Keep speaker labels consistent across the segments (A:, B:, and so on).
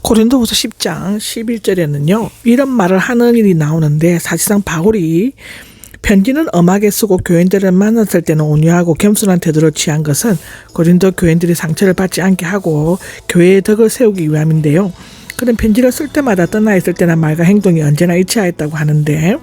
A: 고린도후서 10장 11절에는요. 이런 말을 하는 일이 나오는데 사실상 바울이 편지는 엄하게 쓰고 교인들을 만났을 때는 온유하고 겸손한 태도를 취한 것은 고린도 교인들이 상처를 받지 않게 하고 교회의 덕을 세우기 위함인데요. 그런 편지를 쓸 때마다 떠나 있을 때나 말과 행동이 언제나 일치하였다고 하는데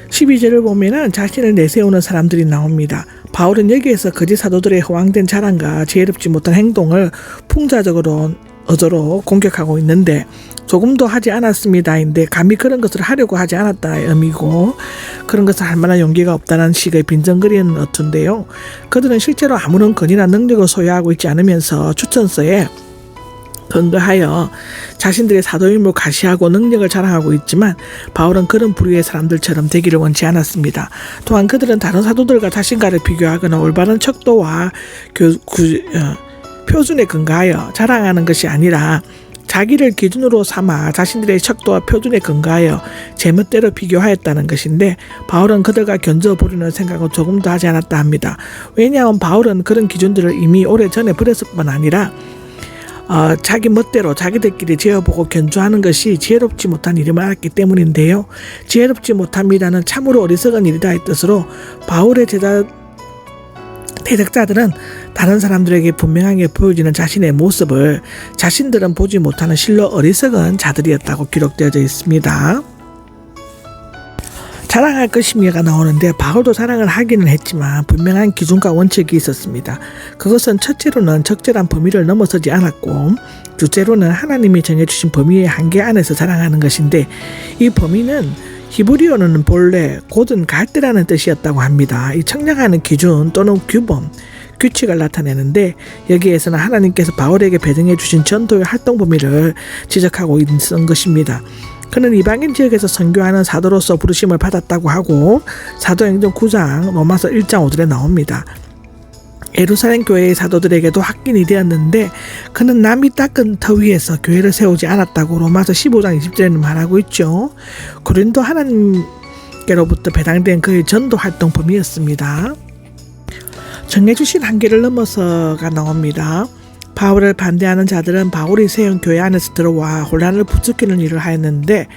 A: 12절을 보면은 자신을 내세우는 사람들이 나옵니다. 바울은 여기에서 거짓 사도들의 허황된 자랑과 지혜롭지 못한 행동을 풍자적으로 어조로 공격하고 있는데 조금도 하지 않았습니다인데 감히 그런 것을 하려고 하지 않았다의 의미고 그런 것을 할 만한 용기가 없다는 식의 빈정거리는 어투인데요. 그들은 실제로 아무런 권위나 능력을 소유하고 있지 않으면서 추천서에 근거하여 자신들의 사도임을 과시하고 능력을 자랑하고 있지만 바울은 그런 부류의 사람들처럼 되기를 원치 않았습니다. 또한 그들은 다른 사도들과 자신과를 비교하거나 올바른 척도와 표준에 근거하여 자랑하는 것이 아니라 자기를 기준으로 삼아 자신들의 척도와 표준에 근거하여 제멋대로 비교하였다는 것인데 바울은 그들과 견져보려는 생각은 조금도 하지 않았다 합니다. 왜냐하면 바울은 그런 기준들을 이미 오래전에 버렸을 뿐 아니라 자기 멋대로 자기들끼리 재어보고 견주하는 것이 지혜롭지 못한 일임을 알았기 때문인데요. 지혜롭지 못합니다는 참으로 어리석은 일이다 의 뜻으로 바울의 대적자들은 다른 사람들에게 분명하게 보여지는 자신의 모습을 자신들은 보지 못하는 실로 어리석은 자들이었다고 기록되어져 있습니다. 자랑할 것이며가 나오는데 바울도 자랑을 하기는 했지만 분명한 기준과 원칙이 있었습니다. 그것은 첫째로는 적절한 범위를 넘어서지 않았고 둘째로는 하나님이 정해주신 범위의 한계 안에서 자랑하는 것인데 이 범위는 히브리어는 본래 곧은 갈대라는 뜻이었다고 합니다. 이 청량하는 기준 또는 규범, 규칙을 나타내는데 여기에서는 하나님께서 바울에게 배정해 주신 전도의 활동 범위를 지적하고 있는 것입니다. 그는 이방인 지역에서 선교하는 사도로서 부르심을 받았다고 하고 사도행전 9장 로마서 1장 5절에 나옵니다. 예루살렘 교회의 사도들에게도 확인이 되었는데 그는 남이 닦은 터 위에서 교회를 세우지 않았다고 로마서 15장 20절에는 말하고 있죠. 고린도 하나님께로부터 배당된 그의 전도 활동 범위였습니다. 정해주신 한계를 넘어서가 나옵니다. 바울을 반대하는 자들은 바울이 세운 교회 안에서 들어와 혼란을 부추기는 일을 하였는데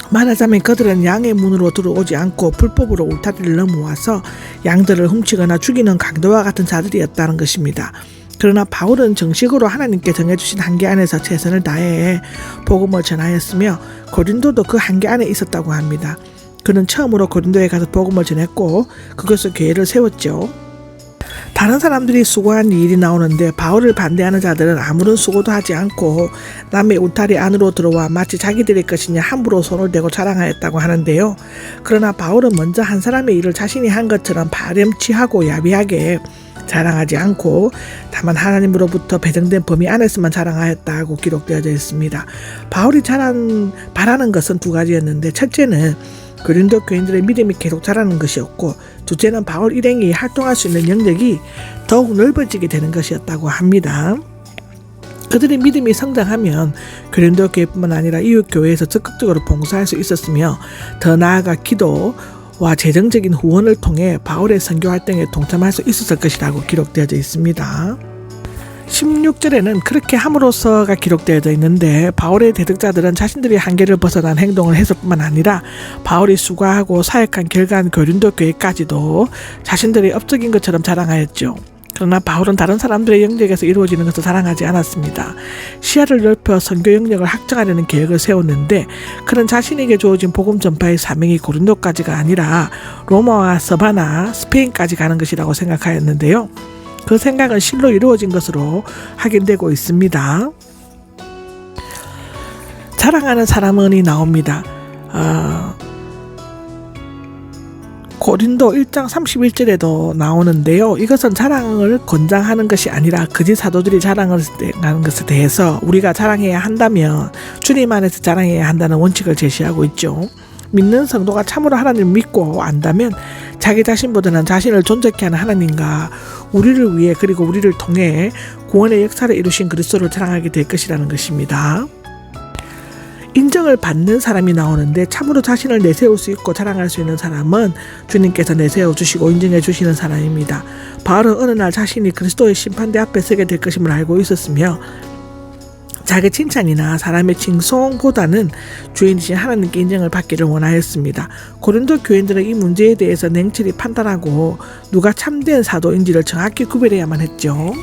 A: 말하자면 그들은 양의 문으로 들어오지 않고 불법으로 울타리를 넘어와서 양들을 훔치거나 죽이는 강도와 같은 자들이었다는 것입니다. 그러나 바울은 정식으로 하나님께 정해주신 한계 안에서 최선을 다해 복음을 전하였으며 고린도도 그 한계 안에 있었다고 합니다. 그는 처음으로 고린도에 가서 복음을 전했고 그것을 교회를 세웠죠. 다른 사람들이 수고한 일이 나오는데 바울을 반대하는 자들은 아무런 수고도 하지 않고 남의 울타리 안으로 들어와 마치 자기들의 것이냐 함부로 손을 대고 자랑하였다고 하는데요. 그러나 바울은 먼저 한 사람의 일을 자신이 한 것처럼 파렴치하고 야비하게 자랑하지 않고 다만 하나님으로부터 배정된 범위 안에서만 자랑하였다고 기록되어져 있습니다. 바울이 바라는 것은 두 가지였는데 첫째는 고린도 교인들의 믿음이 계속 자라는 것이었고 둘째는 바울 일행이 활동할 수 있는 영역이 더욱 넓어지게 되는 것이었다고 합니다. 그들의 믿음이 성장하면 고린도 교회뿐만 아니라 이웃 교회에서 적극적으로 봉사할 수 있었으며 더 나아가 기도와 재정적인 후원을 통해 바울의 선교 활동에 동참할 수 있었을 것이라고 기록되어져 있습니다. 16절에는 그렇게 함으로써가 기록되어져 있는데 바울의 대적자들은 자신들이 한계를 벗어난 행동을 했을 뿐만 아니라 바울이 수고하고 사역한 결과한 고린도 교회까지도 자신들이 업적인 것처럼 자랑하였죠. 그러나 바울은 다른 사람들의 영역에서 이루어지는 것을 자랑하지 않았습니다. 시야를 넓혀 선교 영역을 확장하려는 계획을 세웠는데 그는 자신에게 주어진 복음 전파의 사명이 고린도까지가 아니라 로마와 서바나, 스페인까지 가는 것이라고 생각하였는데요. 그 생각은 실로 이루어진 것으로 확인되고 있습니다. 자랑하는 사람은이 나옵니다. 고린도 1장 31절에도 나오는데요. 이것은 자랑을 권장하는 것이 아니라 거짓 사도들이 자랑을 하는 것에 대해서 우리가 자랑해야 한다면 주님 안에서 자랑해야 한다는 원칙을 제시하고 있죠. 믿는 성도가 참으로 하나님을 믿고 안다면 자기 자신보다는 자신을 존재케 하는 하나님과 우리를 위해 그리고 우리를 통해 구원의 역사를 이루신 그리스도를 자랑하게 될 것이라는 것입니다. 인정을 받는 사람이 나오는데 참으로 자신을 내세울 수 있고 자랑할 수 있는 사람은 주님께서 내세워 주시고 인정해 주시는 사람입니다. 바울은 어느 날 자신이 그리스도의 심판대 앞에 서게 될 것임을 알고 있었으며 자기 칭찬이나 사람의 칭송보다는 주인이신 하나님께 인정을 받기를 원하였습니다. 고린도 교인들은 이 문제에 대해서 냉철히 판단하고 누가 참된 사도인지를 정확히 구별해야만 했죠.